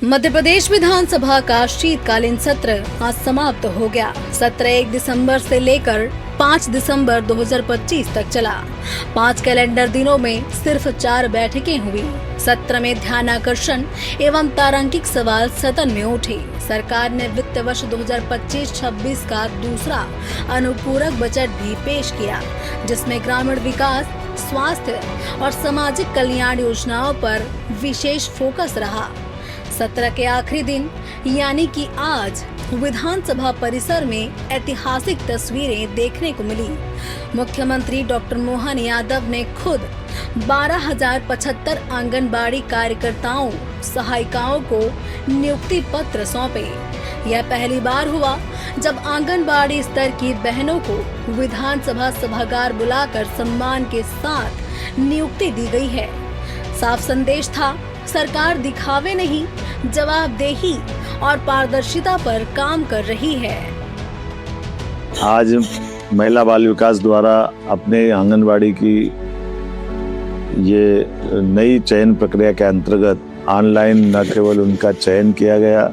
मध्य प्रदेश विधानसभा का शीतकालीन सत्र आज समाप्त हो गया। सत्र 1 दिसंबर से लेकर 5 दिसंबर 2025 तक चला। 5 कैलेंडर दिनों में सिर्फ 4 बैठकें हुई। सत्र में ध्यानाकर्षण एवं तारांकिक सवाल सदन में उठे। सरकार ने वित्त वर्ष 2025-26 का दूसरा अनुपूरक बजट भी पेश किया, जिसमें ग्रामीण विकास, स्वास्थ्य और सामाजिक कल्याण योजनाओं पर विशेष फोकस रहा। सत्र के आखिरी दिन यानी कि आज विधानसभा परिसर में ऐतिहासिक तस्वीरें देखने को मिली। मुख्यमंत्री डॉक्टर मोहन यादव ने खुद 12,075 आंगनबाड़ी कार्यकर्ताओं, सहायिकाओं को नियुक्ति पत्र सौंपे। यह पहली बार हुआ जब आंगनबाड़ी स्तर की बहनों को विधानसभा सभागार बुलाकर सम्मान के साथ नियुक्ति दी गई है। साफ संदेश था, सरकार दिखावे नहीं, जवाबदेही और पारदर्शिता पर काम कर रही है। आज महिला बाल विकास द्वारा अपने आंगनबाड़ी की ये नई चयन प्रक्रिया के अंतर्गत ऑनलाइन न केवल उनका चयन किया गया,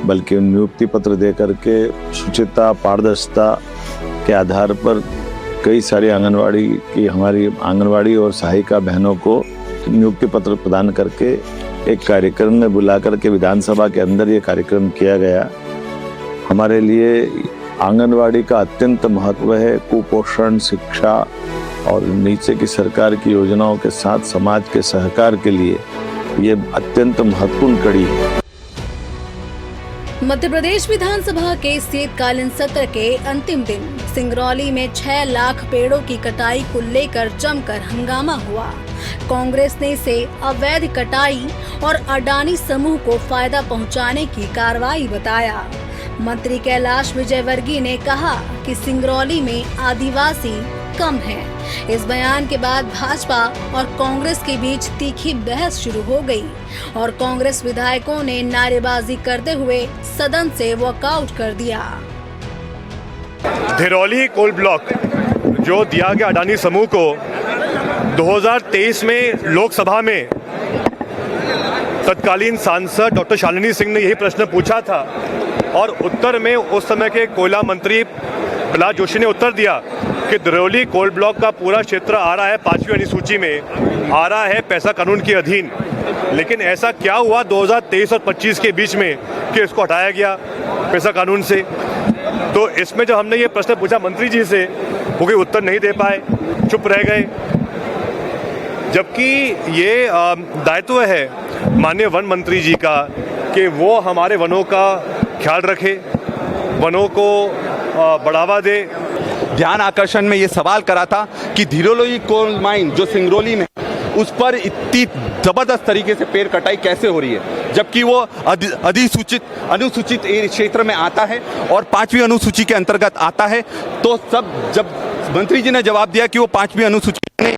बल्कि नियुक्ति पत्र देकर के शुचिता, पारदर्शिता के आधार पर कई सारी हमारी आंगनबाड़ी और सहायिका बहनों को नियुक्ति पत्र प्रदान करके एक कार्यक्रम में बुला करके विधानसभा के अंदर ये कार्यक्रम किया गया। हमारे लिए आंगनबाड़ी का अत्यंत महत्व है। कुपोषण, शिक्षा और नीचे की सरकार की योजनाओं के साथ समाज के सहकार के लिए ये अत्यंत महत्वपूर्ण कड़ी है। मध्य प्रदेश विधानसभा के शीतकालीन सत्र के अंतिम दिन सिंगरौली में 6 लाख पेड़ों की कटाई को लेकर जमकर हंगामा हुआ। कांग्रेस ने इसे अवैध कटाई और अडानी समूह को फायदा पहुंचाने की कार्रवाई बताया। मंत्री कैलाश विजयवर्गीय ने कहा कि सिंगरौली में आदिवासी कम हैं। इस बयान के बाद भाजपा और कांग्रेस के बीच तीखी बहस शुरू हो गई और कांग्रेस विधायकों ने नारेबाजी करते हुए सदन से वॉकआउट कर दिया। धिरौली कोल ब्लॉक जो दिया गया अडानी समूह को 2023 में लोकसभा में तत्कालीन सांसद डॉक्टर शालिनी सिंह ने यही प्रश्न पूछा था और उत्तर में उस समय के कोयला मंत्री प्रहलाद जोशी ने उत्तर दिया कि धिरौली कोल ब्लॉक का पूरा क्षेत्र आ रहा है 5वीं अनुसूची में, आ रहा है पैसा कानून के अधीन। लेकिन ऐसा क्या हुआ 2023 और 25 के बीच में कि इसको हटाया गया पैसा कानून से? तो इसमें जब हमने ये प्रश्न पूछा मंत्री जी से, वो कोई उत्तर नहीं दे पाए, चुप रह गए। जबकि ये दायित्व है माननीय वन मंत्री जी का कि वो हमारे वनों का ख्याल रखे, वनों को बढ़ावा दे। ध्यान आकर्षण में ये सवाल करा था कि धिरौली कोल माइन जो सिंगरौली में, उस पर इतनी जबरदस्त तरीके से पेड़ कटाई कैसे हो रही है, जबकि वो अनुसूचित क्षेत्र में आता है और 5वीं अनुसूची के अंतर्गत आता है। तो जब मंत्री जी ने जवाब दिया कि वो 5वीं अनुसूची नहीं,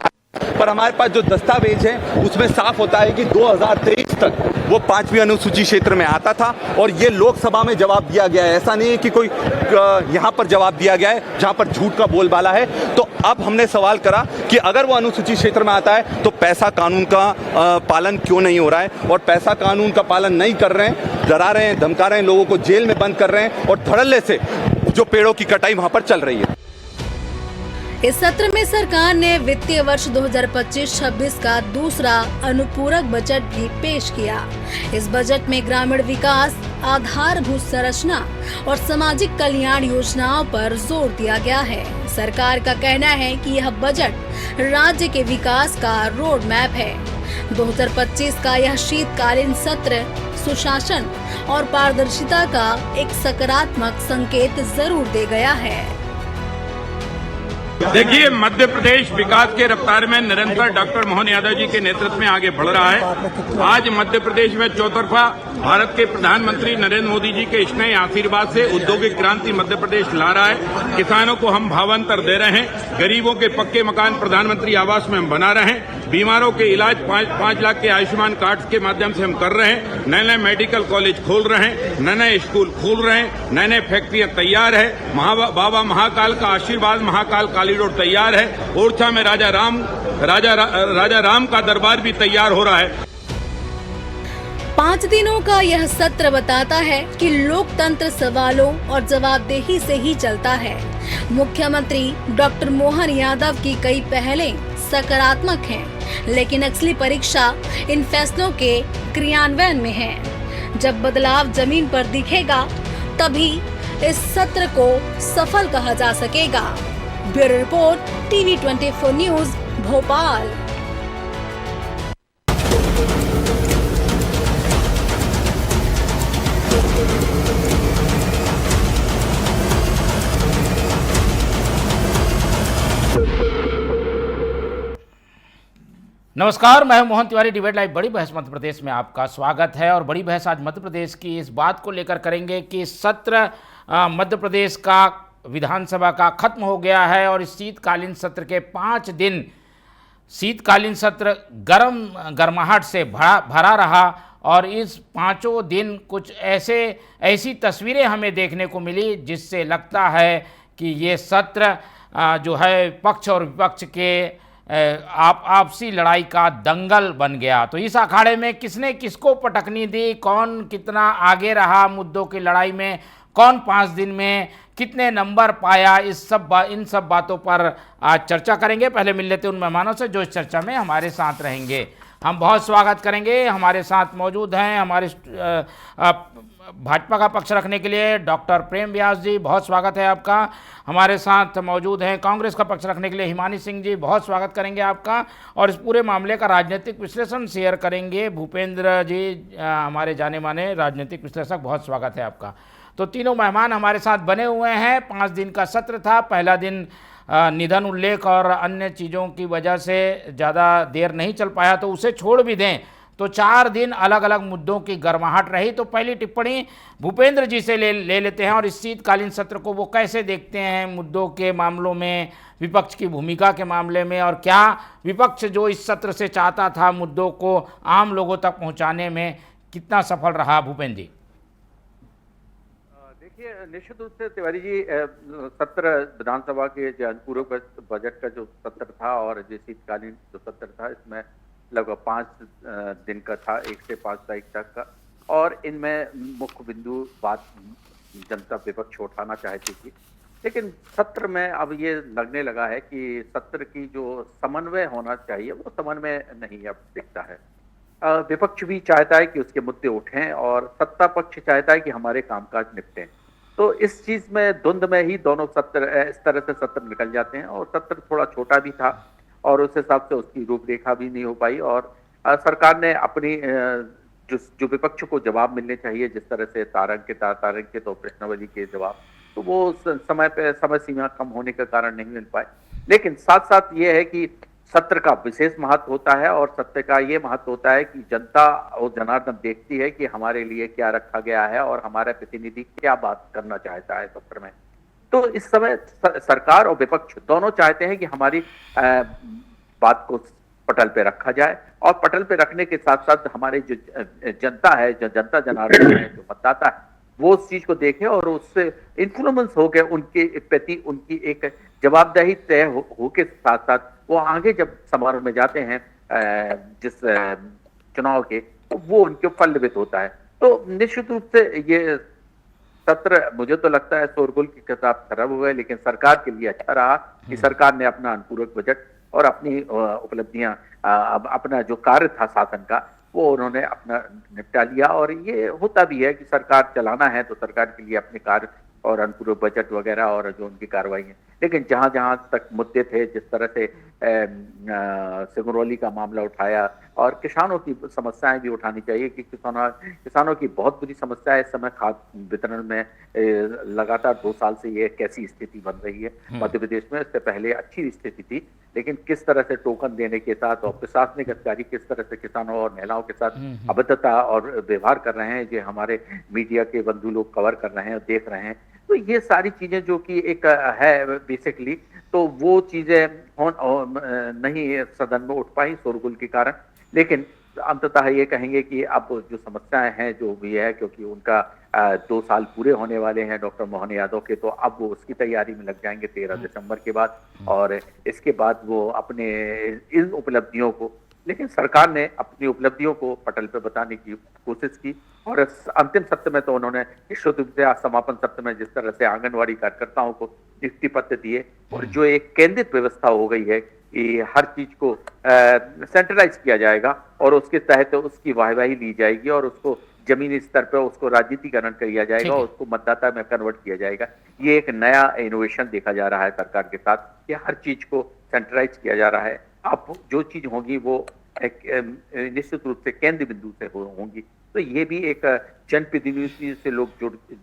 पर हमारे पास जो दस्तावेज है उसमें साफ होता है कि 2023 तक वो 5वीं अनुसूची क्षेत्र में आता था और ये लोकसभा में जवाब दिया गया है। ऐसा नहीं है कि कोई यहाँ पर जवाब दिया गया है जहाँ पर झूठ का बोलबाला है। तो अब हमने सवाल करा कि अगर वो अनुसूची क्षेत्र में आता है तो पैसा कानून का पालन क्यों नहीं हो रहा है, और पैसा कानून का पालन नहीं कर रहे हैं, डरा रहे हैं, धमका रहे हैं, लोगों को जेल में बंद कर रहे हैं और धड़ल्ले से जो पेड़ों की कटाई वहाँ पर चल रही है। इस सत्र में सरकार ने वित्तीय वर्ष 2025-26 का दूसरा अनुपूरक बजट भी पेश किया। इस बजट में ग्रामीण विकास, आधारभूत संरचना और सामाजिक कल्याण योजनाओं पर जोर दिया गया है। सरकार का कहना है कि यह बजट राज्य के विकास का रोड मैप है। 2025 का यह शीतकालीन सत्र सुशासन और पारदर्शिता का एक सकारात्मक संकेत जरूर दे गया है। देखिए, मध्य प्रदेश विकास के रफ्तार में निरंतर डॉक्टर मोहन यादव जी के नेतृत्व में आगे बढ़ रहा है। आज मध्य प्रदेश में चौतरफा भारत के प्रधानमंत्री नरेंद्र मोदी जी के स्नेह आशीर्वाद से औद्योगिक क्रांति मध्य प्रदेश ला रहा है। किसानों को हम भावांतर दे रहे हैं, गरीबों के पक्के मकान प्रधानमंत्री आवास में हम बना रहे हैं, बीमारों के इलाज 5 लाख के आयुष्मान कार्ड के माध्यम से हम कर रहे हैं, नए नए मेडिकल कॉलेज खोल रहे हैं, नए नए स्कूल खोल रहे हैं, नए नए फैक्ट्रियां तैयार है, बाबा महाकाल का आशीर्वाद महाकाल कॉरिडोर तैयार है, ओरछा में राजा राम का दरबार भी तैयार हो रहा है। 5 दिनों का यह सत्र बताता है कि लोकतंत्र सवालों और जवाबदेही से ही चलता है। मुख्यमंत्री डॉक्टर मोहन यादव की कई पहलें सकारात्मक हैं, लेकिन असली परीक्षा इन फैसलों के क्रियान्वयन में है। जब बदलाव जमीन पर दिखेगा, तभी इस सत्र को सफल कहा जा सकेगा। Bureau report, TV 24 news, Bhopal. नमस्कार, मैं हूं मोहन तिवारी। डिबेट लाइव बड़ी बहस मध्य प्रदेश में आपका स्वागत है। और बड़ी बहस आज मध्य प्रदेश की इस बात को लेकर करेंगे कि सत्र मध्य प्रदेश का विधानसभा का खत्म हो गया है और इस शीतकालीन सत्र के 5 दिन शीतकालीन सत्र गर्माहट से भरा रहा। और इस 5 दिन कुछ ऐसी तस्वीरें हमें देखने को मिली जिससे लगता है कि ये सत्र जो है पक्ष और विपक्ष के आपसी लड़ाई का दंगल बन गया। तो इस अखाड़े में किसने किसको पटकनी दी, कौन कितना आगे रहा मुद्दों की लड़ाई में, कौन 5 दिन में कितने नंबर पाया, इन सब बातों पर आज चर्चा करेंगे। पहले मिल लेते हैं उन मेहमानों से जो इस चर्चा में हमारे साथ रहेंगे। हम बहुत स्वागत करेंगे। हमारे साथ मौजूद हैं हमारे भाजपा का पक्ष रखने के लिए डॉक्टर प्रेम व्यास जी, बहुत स्वागत है आपका। हमारे साथ मौजूद हैं कांग्रेस का पक्ष रखने के लिए हिमानी सिंह जी, बहुत स्वागत करेंगे आपका। और इस पूरे मामले का राजनीतिक विश्लेषण शेयर करेंगे भूपेंद्र जी, हमारे जाने माने राजनीतिक विश्लेषक, बहुत स्वागत है आपका। तो तीनों मेहमान हमारे साथ बने हुए हैं। 5 दिन का सत्र था। पहला दिन निधन उल्लेख और अन्य चीज़ों की वजह से ज़्यादा देर नहीं चल पाया, तो उसे छोड़ भी दें तो 4 दिन अलग अलग मुद्दों की गर्माहट रही। तो पहली टिप्पणी भूपेंद्र जी से ले लेते हैं और इस शीतकालीन सत्र को वो कैसे देखते हैं मुद्दों के मामलों में, विपक्ष की भूमिका के मामले में, और क्या विपक्ष जो इस सत्र से चाहता था मुद्दों को आम लोगों तक पहुंचाने में कितना सफल रहा। भूपेंद्र जी। देखिए, निश्चित रूप से तिवारी जी, सत्र विधानसभा के जो पूर्व बजट का जो सत्र था और जो शीतकालीन जो सत्र था, इसमें लगभग 5 दिन का था, 1 से 5 तारीख तक का। और इनमें मुख्य बिंदु बात जनता विपक्ष उठाना चाहती थी, लेकिन सत्र में अब ये लगने लगा है कि सत्र की जो समन्वय होना चाहिए वो समन्वय नहीं अब दिखता है। विपक्ष भी चाहता है कि उसके मुद्दे उठें और सत्ता पक्ष चाहता है कि हमारे कामकाज निपटें। तो इस चीज में द्वंद में ही दोनों सत्र इस तरह से सत्र निकल जाते हैं। और सत्र थोड़ा छोटा भी था और उस हिसाब से उसकी रूपरेखा भी नहीं हो पाई। और सरकार ने अपनी जो विपक्ष को जवाब मिलने चाहिए, जिस तरह से तारांकित और प्रश्नावली के जवाब, तो वो समय सीमा कम होने के कारण नहीं मिल पाए। लेकिन साथ साथ ये है कि सत्र का विशेष महत्व होता है और सत्र का ये महत्व होता है कि जनता और जनार्दन देखती है कि हमारे लिए क्या रखा गया है और हमारा प्रतिनिधि क्या बात करना चाहता है सत्र में। तो इस समय सरकार और विपक्ष दोनों चाहते हैं कि हमारी बात को पटल पे रखा जाए और पटल पे रखने के साथ साथ हमारे जो जनता है, जो जनता जनार्दन है, जो मतदाता है, वो उस चीज को देखे और उससे इन्फ्लुएंस होकर उनके प्रति उनकी एक जवाबदेही तय हो के साथ साथ वो आगे जब समारोह में जाते हैं जिस चुनाव के, तो वो उनके फलवित होता है। तो निश्चित रूप से ये सत्र मुझे तो लगता है शोरगुल की किताब खराब हुआ है, लेकिन सरकार के लिए अच्छा रहा कि सरकार ने अपना अनुपूरक बजट और अपनी उपलब्धियां, अपना जो कार्य था शासन का, वो उन्होंने अपना निपटा लिया। और ये होता भी है कि सरकार चलाना है तो सरकार के लिए अपने कार्य और अनुपूरक बजट वगैरह और जो उनकी कार्रवाई है। लेकिन जहां जहां तक मुद्दे थे, जिस तरह से सिंगरौली का मामला उठाया और किसानों की समस्याएं भी उठानी चाहिए कि किसानों की बहुत बुरी समस्या है इस समय खाद वितरण में। लगातार 2 साल से ये कैसी स्थिति बन रही है मध्य प्रदेश में। इससे पहले अच्छी स्थिति थी, लेकिन किस तरह से टोकन देने के साथ और प्रशासनिक अधिकारी किस तरह से किसानों और महिलाओं के साथ अभद्रता और व्यवहार कर रहे हैं, जो हमारे मीडिया के बंधु लोग कवर कर रहे हैं, देख रहे हैं। तो ये सारी चीजें जो कि एक है बेसिकली, तो वो चीजें नहीं सदन में उठ पाई शोरगुल के कारण। लेकिन अंततः ये कहेंगे कि अब जो समस्याएं हैं जो भी है, क्योंकि उनका 2 साल पूरे होने वाले हैं डॉक्टर मोहन यादव के, तो अब वो उसकी तैयारी में लग जाएंगे 13 दिसंबर के बाद। और इसके बाद वो अपने इन उपलब्धियों को लेकिन सरकार ने अपनी उपलब्धियों को पटल पर बताने की कोशिश की और अंतिम सत्र में तो उन्होंने निश्चित रूप से समापन सत्र में जिस तरह से आंगनवाड़ी कार्यकर्ताओं को नियुक्ति पत्र दिए और जो एक केंद्रित व्यवस्था हो गई है कि हर चीज को सेंट्रलाइज किया जाएगा और उसके तहत उसकी वाहवाही ली जाएगी और उसको जमीनी स्तर पर उसको राजनीतिकरण किया जाएगा और उसको मतदाता में कन्वर्ट किया जाएगा। ये एक नया इनोवेशन देखा जा रहा है सरकार के साथ कि हर चीज को सेंट्रलाइज किया जा रहा है। अब जो चीज होगी वो निश्चित रूप से केंद्र बिंदु से होंगी। तो ये भी एक जनप्रतिनिधि से लोग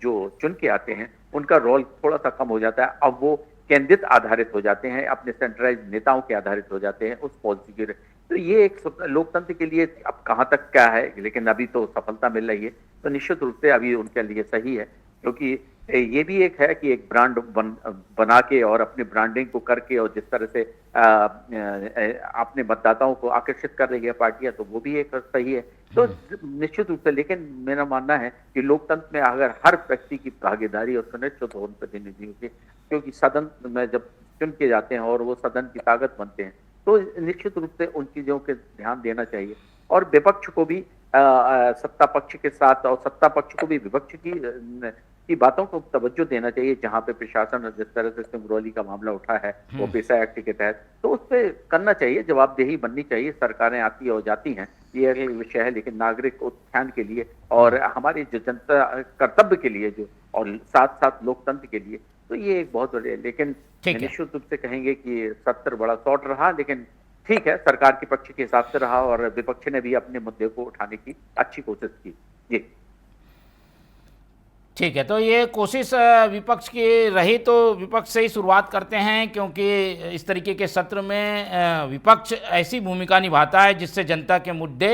जो चुन के आते हैं उनका रोल थोड़ा सा कम हो जाता है। अब वो केंद्रित आधारित हो जाते हैं, अपने सेंट्रलाइज नेताओं के आधारित हो जाते हैं उस पॉलिसी के। तो ये एक लोकतंत्र के लिए अब कहाँ तक क्या है, लेकिन अभी तो सफलता मिल रही है तो निश्चित रूप से अभी उनके लिए सही है, क्योंकि ये भी एक है कि एक ब्रांड बना के और अपने ब्रांडिंग को करके और जिस तरह से अपने मतदाताओं को आकर्षित कर रही है पार्टियां, तो वो भी एक सही है। तो निश्चित रूप से, लेकिन मेरा मानना है कि लोकतंत्र में अगर हर व्यक्ति की भागीदारी और सुनिश्चित हो प्रतिनिधियों की, क्योंकि सदन में जब चुन के जाते हैं और वो सदन की ताकत बनते हैं, तो निश्चित रूप से उन चीजों के ध्यान देना चाहिए और विपक्ष को भी सत्ता पक्ष के साथ और सत्ता पक्ष को भी विपक्ष की बातों को तवज्जो देना चाहिए। जहां पे प्रशासन जिस तरह से सिंगरौली का मामला उठा है वो पेशा एक्ट के तहत, तो उस पर करना चाहिए, जवाबदेही बननी चाहिए। सरकारें आती और जाती हैं, ये एक विषय है, लेकिन नागरिक उत्थान के लिए और हमारी जो जनता कर्तव्य के लिए जो और साथ साथ लोकतंत्र के लिए, तो ये एक बहुत बड़े, लेकिन निश्चित रूप से कहेंगे कि सत्र बड़ा शॉर्ट रहा, लेकिन ठीक है, सरकार के पक्ष के हिसाब से रहा और विपक्ष ने भी अपने मुद्दे को उठाने की अच्छी कोशिश की। जी ठीक है, तो ये कोशिश विपक्ष की रही, तो विपक्ष से ही शुरुआत करते हैं, क्योंकि इस तरीके के सत्र में विपक्ष ऐसी भूमिका निभाता है जिससे जनता के मुद्दे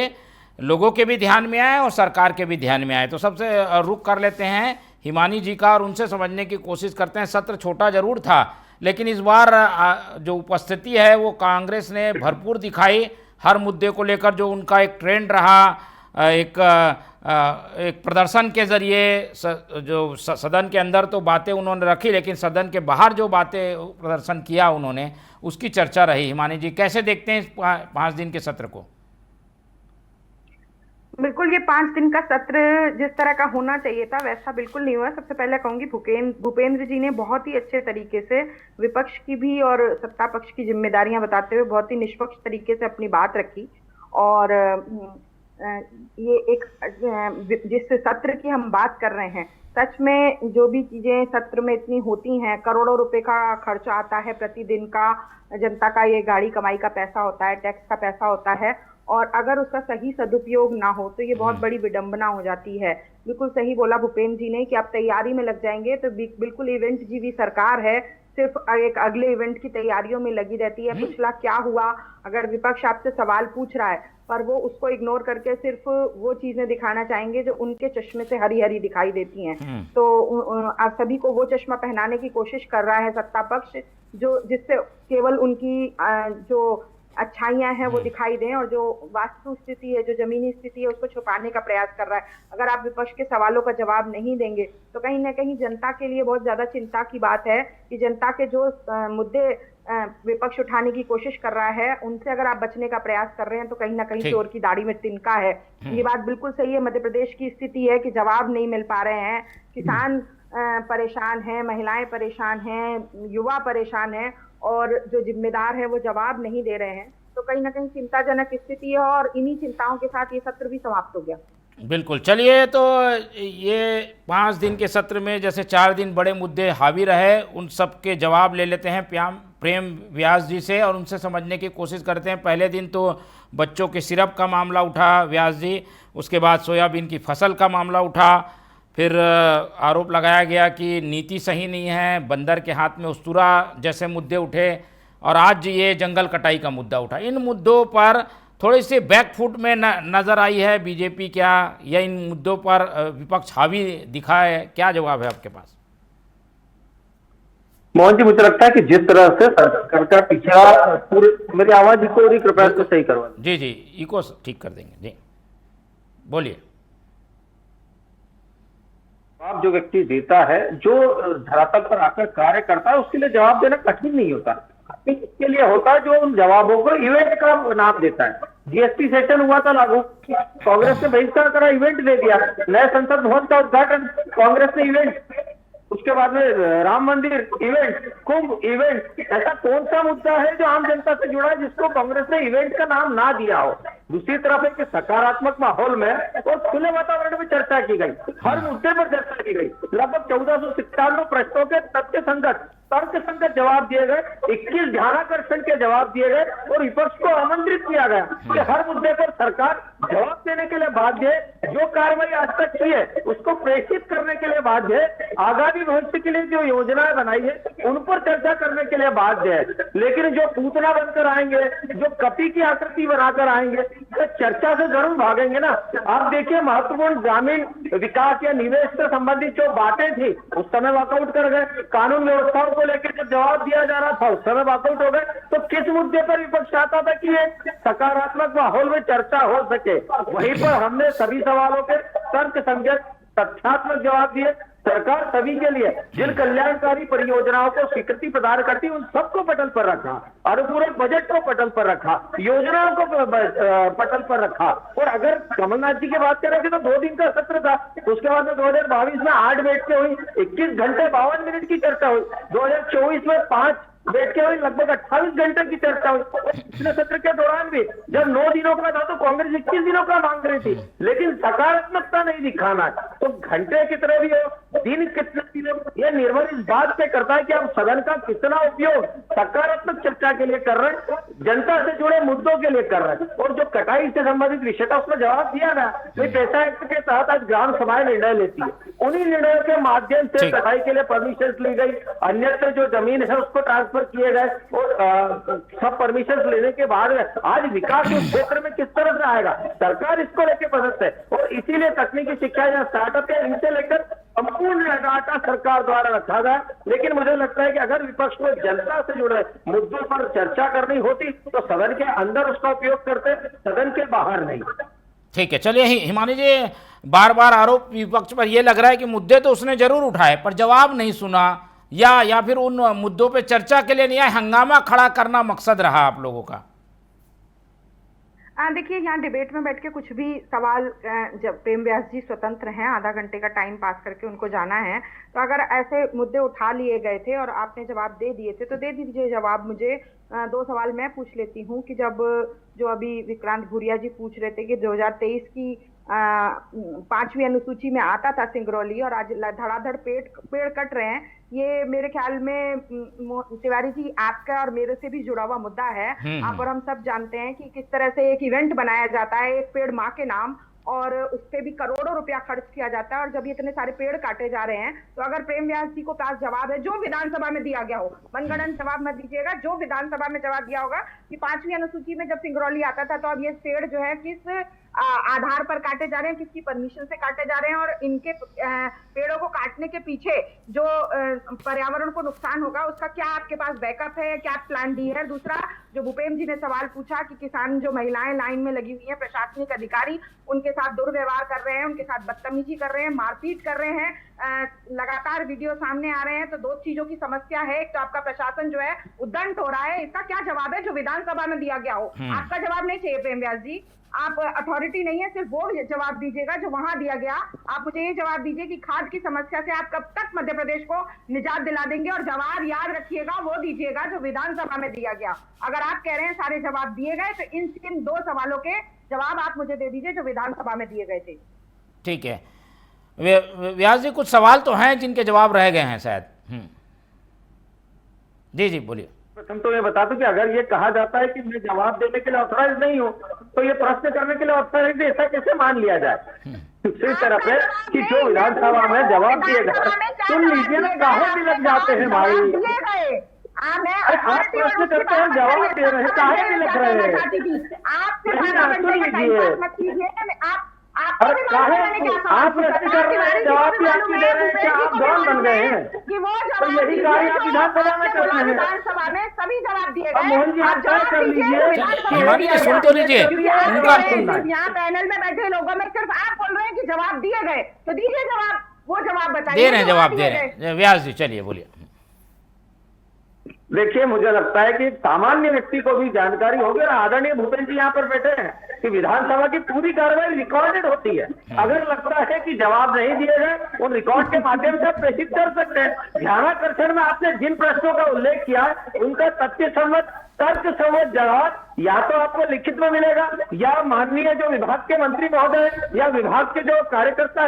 लोगों के भी ध्यान में आए और सरकार के भी ध्यान में आए। तो सबसे रुख कर लेते हैं हिमानी जी का और उनसे समझने की कोशिश करते हैं। सत्र छोटा जरूर था, लेकिन इस बार जो उपस्थिति है वो कांग्रेस ने भरपूर दिखाई। हर मुद्दे को लेकर जो उनका एक ट्रेंड रहा, एक प्रदर्शन के जरिए जो सदन के अंदर तो बातें उन्होंने रखी, लेकिन सदन के बाहर जो बातें प्रदर्शन किया उन्होंने, उसकी चर्चा रही। हिमानी जी कैसे देखते हैं इस 5 दिन के सत्र को? बिल्कुल, ये 5 दिन का सत्र जिस तरह का होना चाहिए था वैसा बिल्कुल नहीं हुआ। सबसे पहले कहूंगी भूपेंद्र जी ने बहुत ही अच्छे तरीके से विपक्ष की भी और सत्ता पक्ष की जिम्मेदारियां बताते हुए बहुत ही निष्पक्ष तरीके से अपनी बात रखी। और ये एक जिस सत्र की हम बात कर रहे हैं, सच में जो भी चीजें सत्र में इतनी होती हैं, करोड़ों रुपए का खर्चा आता है प्रतिदिन का, जनता का ये गाड़ी कमाई का पैसा होता है, टैक्स का पैसा होता है, और अगर उसका सही सदुपयोग ना हो तो ये बहुत बड़ी विडंबना हो जाती है। बिल्कुल सही बोला भूपेंद्र जी ने कि आप तैयारी में लग जाएंगे तो बिल्कुल इवेंट जीवी सरकार है, सिर्फ एक अगले इवेंट की तैयारियों में लगी रहती है। पिछला क्या हुआ, अगर विपक्ष आपसे सवाल पूछ रहा है पर वो उसको इग्नोर करके सिर्फ वो चीजें दिखाना चाहेंगे जो उनके चश्मे से हरी हरी दिखाई देती हैं, तो आप सभी को वो चश्मा पहनाने की कोशिश कर रहा है सत्ता पक्ष, जो जिससे केवल उनकी जो अच्छाइयां हैं वो दिखाई दें और जो वास्तु स्थिति है, जो जमीनी स्थिति है, उसको छुपाने का प्रयास कर रहा है। अगर आप विपक्ष के सवालों का जवाब नहीं देंगे तो कहीं ना कहीं जनता के लिए बहुत ज्यादा चिंता की बात है कि जनता के जो मुद्दे विपक्ष उठाने की कोशिश कर रहा है उनसे अगर आप बचने का प्रयास कर रहे हैं तो कहीं ना कहीं चोर की दाढ़ी में तिनका है। ये बात बिल्कुल सही है। मध्य प्रदेश की स्थिति है कि जवाब नहीं मिल पा रहे हैं, किसान परेशान हैं, महिलाएं परेशान हैं, युवा परेशान हैं और जो जिम्मेदार है वो जवाब नहीं दे रहे हैं। तो कहीं ना कहीं चिंताजनक स्थिति है और इन्हीं चिंताओं के साथ ये सत्र भी समाप्त हो गया। बिल्कुल, चलिए, तो ये 5 दिन के सत्र में जैसे 4 दिन बड़े मुद्दे हावी रहे, उन सब के जवाब ले लेते हैं प्रेम व्यास जी से और उनसे समझने की कोशिश करते हैं। पहले दिन तो बच्चों के सिरप का मामला उठा व्यास जी, उसके बाद सोयाबीन की फसल का मामला उठा, फिर आरोप लगाया गया कि नीति सही नहीं है, बंदर के हाथ में उस्तूरा जैसे मुद्दे उठे, और आज ये जंगल कटाई का मुद्दा उठा। इन मुद्दों पर थोड़ी सी बैकफुट में नज़र आई है बीजेपी क्या, या इन मुद्दों पर विपक्ष हावी दिखा है? क्या जवाब है आपके पास? मोहन जी, मुझे लगता है कि जिस तरह से सरकार का पिछड़ा पूरे, मेरी आवाज इको हो रही, कृपया इसको सही करवा। जी जी, इको ठीक कर देंगे जी, बोलिए। जवाब जो व्यक्ति देता है, जो धरातल पर आकर कार्य करता है, उसके लिए जवाब देना कठिन नहीं होता। इसके लिए होता है जो उन जवाबों को इवेंट का नाम देता है। जीएसटी सेशन हुआ था लागू, कांग्रेस ने बहिष्कार करा, इवेंट दे दिया। नए संसद भवन का उद्घाटन, कांग्रेस ने इवेंट। उसके बाद में राम मंदिर इवेंट, कुंभ इवेंट। ऐसा कौन सा मुद्दा है जो आम जनता से जुड़ा है जिसको कांग्रेस ने इवेंट का नाम ना दिया हो? दूसरी तरफ है कि सकारात्मक माहौल में और खुले वातावरण में चर्चा की गई, हर मुद्दे पर चर्चा की गई। लगभग 1497 प्रश्नों के तथ्य संगत, तर्क संगत जवाब दिए गए, 21 ध्यानाकर्षण के जवाब दिए गए और विपक्ष को आमंत्रित किया गया कि हर मुद्दे पर सरकार जवाब देने के लिए बाध्य है। जो कार्रवाई आज तक की है उसको प्रेषित करने के लिए बाध्य है। आगामी भविष्य के लिए जो योजनाएं बनाई है उन पर चर्चा करने के लिए बाध्य है। लेकिन जो पूतना बनकर आएंगे, जो कपी की आकृति बनाकर आएंगे, तो चर्चा से जरूर भागेंगे ना। आप देखिए, महत्वपूर्ण ग्रामीण विकास या निवेश से संबंधित जो बातें थी उस समय वॉकआउट कर गए। कानून व्यवस्थाओं को लेकर जब जवाब दिया जा रहा था उस समय वॉकआउट हो गए। तो किस मुद्दे पर विपक्ष चाहता था कि एक सकारात्मक माहौल में चर्चा हो सके? वहीं पर हमने सभी सवालों के तर्क संगत तथ्यात्मक जवाब दिए। सरकार सभी के लिए जिन कल्याणकारी परियोजनाओं को स्वीकृति प्रदान करती है उन सबको पटल पर रखा, अनुपूरक बजट को पटल पर रखा, योजनाओं को पटल पर रखा। और अगर कमलनाथ जी की बात करेंगे तो 2 दिन का सत्र था। उसके बाद में 2022 में 8 बैठकें हुई, 21 घंटे 52 मिनट की चर्चा हुई। 2024 में 5 बैठकें हुई, लगभग 28 घंटे की चर्चा हुई। पिछले सत्र के दौरान भी जब 9 दिनों का था तो कांग्रेस 21 दिनों का मांग रही थी, लेकिन सकारात्मकता नहीं दिखाना। तो घंटे कितने भी हो, दिन कितने भी हो, यह निर्भर इस बात पे करता है कि आप सदन का कितना उपयोग सकारात्मक चर्चा के लिए कर रहे हैं, जनता से जुड़े मुद्दों के लिए कर रहे हैं। और जो कटाई से संबंधित विषय था उसमें जवाब दिया गया। पैसा एक्ट के तहत आज ग्राम सभाएं निर्णय लेती है, उन्हीं निर्णयों के माध्यम से कटाई के लिए परमिशन ली गई, अन्यत्र जो जमीन है उसको ट्रांसफर किए गए और सब परमिशन लेने के बाद आज विकास उस क्षेत्र में किस तरह से आएगा, सरकार इसको लेकर पसंद है। और इसीलिए तकनीकी शिक्षा या स्टार्टअप है, इनसे लेकर संपूर्ण डाटा सरकार द्वारा रखा गया। लेकिन मुझे लगता है कि अगर विपक्ष को जनता से जुड़े मुद्दों पर चर्चा करनी होती तो सदन के अंदर उसका उपयोग करते, सदन के बाहर नहीं। ठीक है, चलिए हिमानी जी, बार बार आरोप विपक्ष पर यह लग रहा है कि मुद्दे तो उसने जरूर उठाए पर जवाब नहीं सुना, या फिर उन मुद्दों पे चर्चा के लिए नहीं आए, हंगामा खड़ा करना मकसद रहा आप लोगों का? देखिए, यहाँ डिबेट में बैठ के कुछ भी सवाल, जब प्रेम व्यास जी स्वतंत्र हैं, आधा घंटे का टाइम पास करके उनको जाना है, तो अगर ऐसे मुद्दे उठा लिए गए थे और आपने जवाब दे दिए थे तो दे दीजिए जवाब। मुझे 2 सवाल मैं पूछ लेती हूँ कि जब जो अभी विक्रांत भूरिया जी पूछ रहे थे कि 2023 की 5वीं अनुसूची में आता था सिंगरौली और आज धड़ाधड़ पेड़ कट रहे हैं, ये मेरे ख्याल में तिवारी जी आपका और मेरे से भी जुड़ा हुआ मुद्दा है। आप और हम सब जानते हैं कि किस तरह से एक इवेंट बनाया जाता है, एक पेड़ माँ के नाम, और उस पे भी करोड़ों रुपया खर्च किया जाता है। और जब ये इतने सारे पेड़ काटे जा रहे हैं तो अगर प्रेम व्यास जी को पास जवाब है जो विधानसभा में दिया गया हो, मनगढ़ंत जवाब मत दीजिएगा, जो विधानसभा में जवाब दिया होगा कि 5वीं अनुसूची में जब सिंगरौली आता था तो अब ये पेड़ जो है किस आधार पर काटे जा रहे हैं, किसकी परमिशन से काटे जा रहे हैं, और इनके पेड़ों को काटने के पीछे जो पर्यावरण को नुकसान होगा उसका क्या आपके पास बैकअप है, क्या प्लान डी है? दूसरा, जो भूपेन्द्र जी ने सवाल पूछा कि किसान जो महिलाएं लाइन में लगी हुई हैं, प्रशासनिक अधिकारी उनके साथ दुर्व्यवहार कर रहे हैं, उनके साथ बदतमीजी कर रहे हैं, मारपीट कर रहे हैं, लगातार वीडियो सामने आ रहे हैं, तो 2 चीजों की समस्या है। एक तो आपका प्रशासन जो है उद्दंड हो रहा है, इसका क्या जवाब है जो विधानसभा में दिया गया हो? आपका जवाब नहीं चाहिए प्रेम व्यास जी, आप अथॉरिटी नहीं है, सिर्फ वो जवाब दीजिएगा जो वहां दिया गया। आप मुझे ये जवाब दीजिए कि खाद की समस्या से आप कब तक मध्य प्रदेश को निजात दिला देंगे, और जवाब याद रखिएगा वो दीजिएगा जो विधानसभा में दिया गया। अगर आप कह रहे हैं सारे जवाब दिए गए तो इन 2 सवालों के जवाब आप मुझे दे दीजिए जो विधानसभा में दिए गए थे। ठीक है, व्यास जी कुछ सवाल तो हैं जिनके जवाब रह गए हैं शायद। जी बोलिए। प्रथम तो मैं बता दूं कि अगर ये कहा जाता है कि मैं जवाब देने के लिए ऑथराइज नहीं हूँ तो ये प्रश्न करने के लिए ऑथराइज ऐसा कैसे मान लिया जाए? दूसरी तरफ है कि जो विधानसभा में जवाब दिए गए सुन लीजिए ना, काहे भी लग जाते हैं भाई। आप प्रश्न करते हैं, जवाब दे रहे हैं, काहे भी लग रहे हैं? सुन लीजिए, आप प्रश्न कर रहे हैं, जवाब भी आपकी दे रहे हैं, क्या आप डॉन बन गए हैं? तो यही कार्य आप विधानसभा में कर रहे हैं। विधानसभा में सभी जवाब दिए गए। मोहन जी, आप तय कर लीजिए, सुन तो लीजिए। यहाँ पैनल में बैठे लोगों में सिर्फ आप बोल रहे हैं कि जवाब दिए गए, तो दीजिए जवाब, वो जवाब बताइए। दे रहे हैं, जवाब दे रहे हैं व्यास जी, चलिए बोलिए। देखिए, मुझे लगता है कि सामान्य व्यक्ति को भी जानकारी होगी, और आदरणीय भूपेंद्र जी यहाँ पर बैठे हैं, कि विधानसभा की पूरी कार्रवाई रिकॉर्डेड होती है। अगर लगता है कि जवाब नहीं दिए गए, वो रिकॉर्ड के माध्यम से आप प्रेषित कर सकते हैं। ध्यानाकर्षण में आपने जिन प्रश्नों का उल्लेख किया है, उनका तथ्य सम्मत, तर्क सम्मत जवाब या तो आपको लिखित में मिलेगा, या माननीय जो विभाग के मंत्री महोदय या विभाग के जो कार्यकर्ता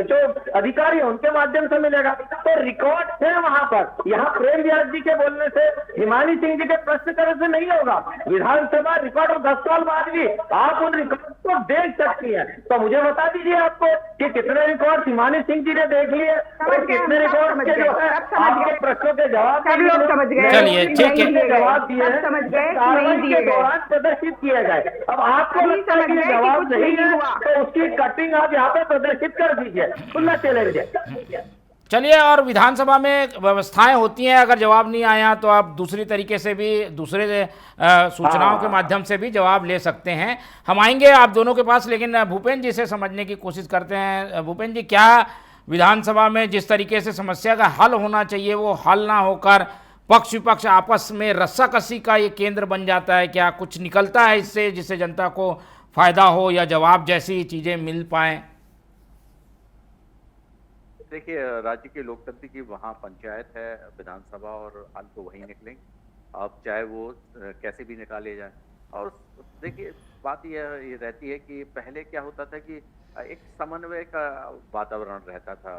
जो अधिकारी हैं उनके माध्यम से मिलेगा। तो रिकॉर्ड है वहां पर। यहाँ प्रेम व्यास जी के बोलने से, हिमानी सिंह जी के प्रश्न करने से नहीं होगा। विधानसभा रिकॉर्ड, और 10 साल बाद भी आप उन रिकॉर्ड को देख सकती है। तो मुझे बता दीजिए आपको कि कितने रिकॉर्ड हिमानी सिंह जी ने देख लिए, और कितने रिकॉर्ड के जो है आपके प्रश्नों के जवाब समझ गए। चलिए, ठीक है। जवाब दिए, समझ गए, कार्रवाई नहीं दिए के गए। दौरान प्रदर्शित किया जाए। अब आपको लगता है कि जवाब नहीं है, तो उसकी कटिंग आप यहाँ पे प्रदर्शित कर दीजिए। खुला चैलेंज है। चलिए, और विधानसभा में व्यवस्थाएं होती हैं, अगर जवाब नहीं आया तो आप दूसरी तरीके से भी, दूसरे सूचनाओं के माध्यम से भी जवाब ले सकते हैं। हम आएंगे आप दोनों के पास, लेकिन भूपेंद्र जी से समझने की कोशिश करते हैं। भूपेंद्र जी, क्या विधानसभा में जिस तरीके से समस्या का हल होना चाहिए वो हल ना होकर पक्ष विपक्ष आपस में रस्साकसी का ये केंद्र बन जाता है? क्या कुछ निकलता है इससे जिससे जनता को फायदा हो, या जवाब जैसी चीजें मिल पाए? देखिए, राज्य के लोकतंत्र की वहाँ पंचायत है, विधानसभा, और हल तो वही निकलेंगे। अब चाहे वो कैसे भी निकाले जाए। और देखिए, बात ये रहती है कि पहले क्या होता था कि एक समन्वय का वातावरण रहता था।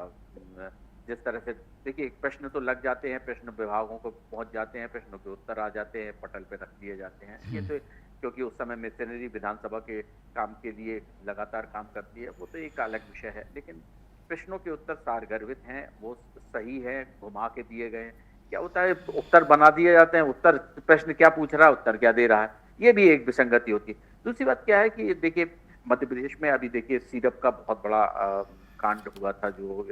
जिस तरह से देखिए, एक प्रश्न तो लग जाते हैं, प्रश्न विभागों को पहुंच जाते हैं, प्रश्नों के उत्तर आ जाते हैं, पटल पे रख दिए जाते हैं। ये तो क्योंकि उस समय मशीनरी विधानसभा के काम के लिए लगातार काम करती है, वो तो एक अलग विषय है। लेकिन प्रश्नों के उत्तर सारगर्भित हैं, वो सही है, घुमा के दिए गए। क्या होता है, उत्तर बना दिए जाते हैं, उत्तर, प्रश्न क्या पूछ रहा है, उत्तर क्या दे रहा है, ये भी एक विसंगति होती है। दूसरी बात क्या है कि देखिए, मध्य प्रदेश में अभी देखिए सीरप का बहुत बड़ा कांड हुआ था, जो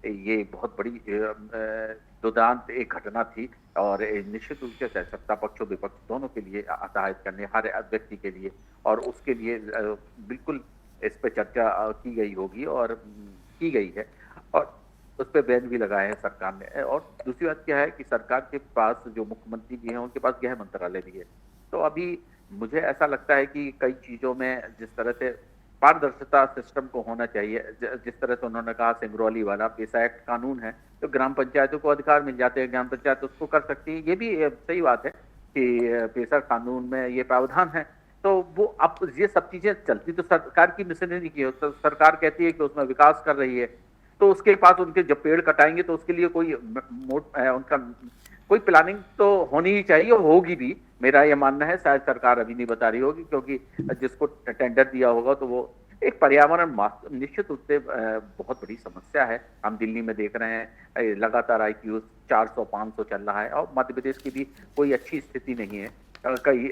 ये बहुत बड़ी दुर्दांत एक घटना थी, और निश्चित रूप से सत्ता पक्ष और विपक्ष दोनों के लिए हताहत करने, हर व्यक्ति के लिए, और उसके लिए बिल्कुल इस पर चर्चा की गई होगी और की गई है, और उस पर बैन भी लगाए हैं सरकार ने। और दूसरी बात क्या है कि सरकार के पास जो मुख्यमंत्री जी हैं, उनके पास गृह मंत्रालय भी है। तो अभी मुझे ऐसा लगता है कि कई चीजों में जिस तरह से पारदर्शिता सिस्टम को होना चाहिए, जिस तरह से उन्होंने कहा सिंगरौली वाला पेशा एक्ट कानून है, तो ग्राम पंचायतों को अधिकार मिल जाते हैं, ग्राम पंचायत उसको कर सकती है। ये भी सही बात है कि पेशा कानून में ये प्रावधान है। तो वो अब ये सब चीजें चलती तो सरकार की मशीनरी की है, तो सरकार कहती है कि उसमें विकास कर रही है, तो उसके पास उनके जब पेड़ कटाएंगे तो उसके लिए कोई उनका कोई प्लानिंग तो होनी ही चाहिए, और होगी भी, मेरा ये मानना है। शायद सरकार अभी नहीं बता रही होगी, क्योंकि जिसको टेंडर दिया होगा तो वो एक पर्यावरण निश्चित रूप से बहुत बड़ी समस्या है। हम दिल्ली में देख रहे हैं लगातार IQ 400-500 चल रहा है, और मध्य प्रदेश की भी कोई अच्छी स्थिति नहीं है। कई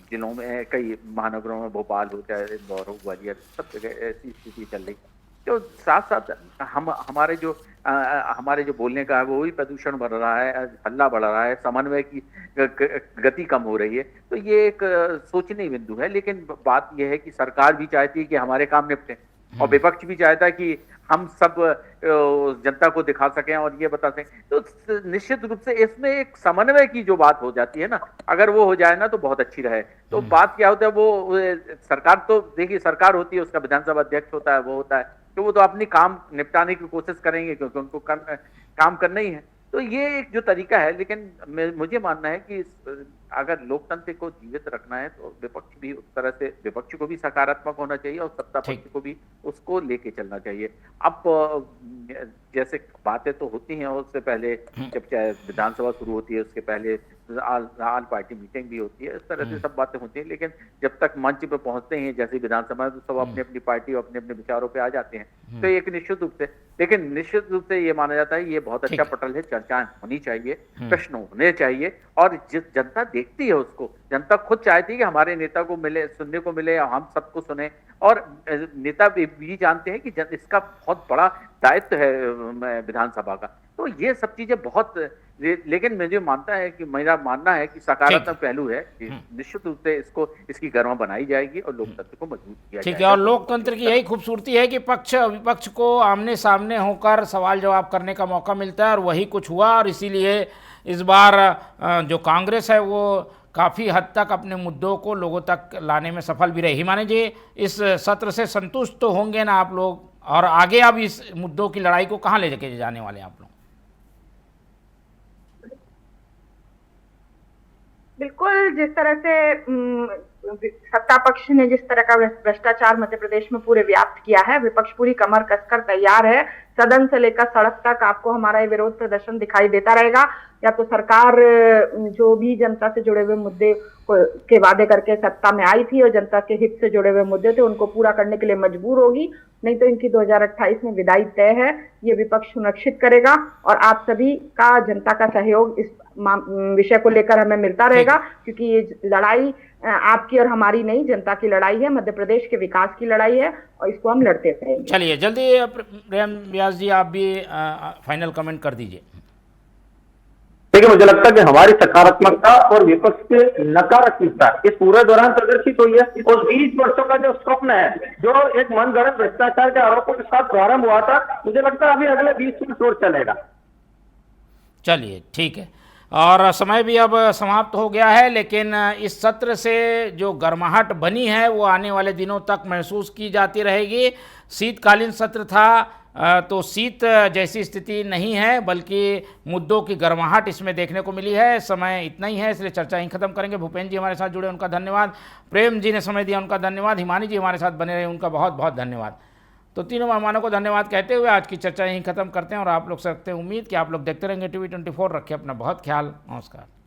जिलों में, कई महानगरों में, भोपाल हो चाहे इंदौर हो, ग्वालियर, सब जगह ऐसी स्थिति चल रही। तो साथ साथ हमारे जो बोलने का है वो भी प्रदूषण बढ़ रहा है, हल्ला बढ़ रहा है, समन्वय की गति कम हो रही है। तो ये एक सोचनीय बिंदु है। लेकिन बात यह है कि सरकार भी चाहती है कि हमारे काम निपटे, और विपक्ष भी चाहता है कि हम सब जनता को दिखा सकें और ये बता सकें। तो निश्चित रूप से इसमें एक समन्वय की जो बात हो जाती है ना, अगर वो हो जाए ना तो बहुत अच्छी रहे। तो बात क्या होता है, वो सरकार तो देखिए सरकार होती है, उसका विधानसभा अध्यक्ष होता है, वो होता है, तो वो तो अपनी काम निपटाने की कोशिश करेंगे, क्योंकि उनको काम करना ही है। तो ये एक जो तरीका है। लेकिन मुझे मानना है कि अगर लोकतंत्र को जीवित रखना है तो विपक्ष भी उस तरह से, विपक्ष को भी सकारात्मक होना चाहिए और सत्ता पक्ष को भी उसको लेके चलना चाहिए। अब जैसे बातें तो होती हैं, उससे पहले जब चाहे विधानसभा शुरू होती है उसके पहले ऑल पार्टी मीटिंग भी होती है, इस तरह से सब बातें होती हैं। लेकिन जब तक मंच पे पहुंचते हैं जैसे विधानसभा में, तो सब अपनी अपनी पार्टी और अपने अपने विचारों पे आ जाते हैं। तो एक निश्चित रूप से, लेकिन निश्चित रूप से ये माना जाता है ये बहुत अच्छा पटल है, चर्चाएं होनी चाहिए, प्रश्न होने चाहिए, और जिस जनता देखती है उसको, जनता खुद चाहती है कि हमारे नेता को मिले, सुनने को मिले, हम सबको सुने। और नेता भी जानते हैं कि इसका बहुत बड़ा दायित्व है विधानसभा का। तो ये सब चीजें बहुत, लेकिन मुझे मानता है कि मेरा मानना है कि सकारात्मक पहलू है, निश्चित रूप से इसकी गरिमा बनाई जाएगी और लोकतंत्र को मजबूत किया जाएगा। ठीक है, और लोकतंत्र की यही खूबसूरती है कि पक्ष विपक्ष को आमने सामने होकर सवाल जवाब करने का मौका मिलता है, और वही कुछ हुआ। और इसीलिए इस बार जो कांग्रेस है वो काफ़ी हद तक अपने मुद्दों को लोगों तक लाने में सफल भी रही। हिमानी जी, इस सत्र से संतुष्ट तो होंगे ना आप लोग, और आगे अब इस मुद्दों की लड़ाई को कहाँ ले जाके जाने वाले हैं आप लोग? बिल्कुल, जिस तरह से सत्ता पक्ष ने जिस तरह का भ्रष्टाचार मध्य प्रदेश में पूरे व्याप्त किया है, विपक्ष पूरी कमर कसकर तैयार है। सदन से लेकर सड़क तक आपको हमारा ये विरोध प्रदर्शन दिखाई देता रहेगा। या तो सरकार जो भी जनता से जुड़े हुए मुद्दे के वादे करके सत्ता में आई थी और जनता के हित से जुड़े हुए मुद्दे थे उनको पूरा करने के लिए मजबूर होगी, नहीं तो इनकी 2028 में विदाई तय है। ये विपक्ष सुनिश्चित करेगा और आप सभी का जनता का सहयोग इस विषय को लेकर हमें मिलता रहेगा, क्योंकि ये लड़ाई आपकी और हमारी नहीं, जनता की लड़ाई है, मध्य प्रदेश के विकास की लड़ाई है और इसको हम लड़ते रहेंगे। चलिए जल्दी प्रेम व्यास जी आप भी फाइनल कमेंट कर दीजिए। देखिए, मुझे लगता है कि हमारी सकारात्मकता और विपक्ष की नकारात्मकता इस पूरे दौरान प्रदर्शित हुई है। उस 20 वर्षों का जो स्वप्न है, जो एक मनगढ़ंत भ्रष्टाचार के आरोपों के साथ प्रारंभ हुआ था, मुझे लगता है अभी अगले 20 वर्ष और चलेगा। चलिए ठीक है, और समय भी अब समाप्त हो गया है, लेकिन इस सत्र से जो गर्माहट बनी है वो आने वाले दिनों तक महसूस की जाती रहेगी। शीतकालीन सत्र था तो शीत जैसी स्थिति नहीं है, बल्कि मुद्दों की गर्माहट इसमें देखने को मिली है। समय इतना ही है, इसलिए चर्चा यहीं खत्म करेंगे। भूपेंद्र जी हमारे साथ जुड़े, उनका धन्यवाद। प्रेम जी ने समय दिया, उनका धन्यवाद। हिमानी जी हमारे साथ बने रहे, उनका बहुत बहुत धन्यवाद। तो तीनों मेहमानों को धन्यवाद कहते हुए आज की चर्चा यहीं खत्म करते हैं और आप लोग से रखते हैं उम्मीद कि आप लोग देखते रहेंगे TV24। रखें अपना बहुत ख्याल। नमस्कार।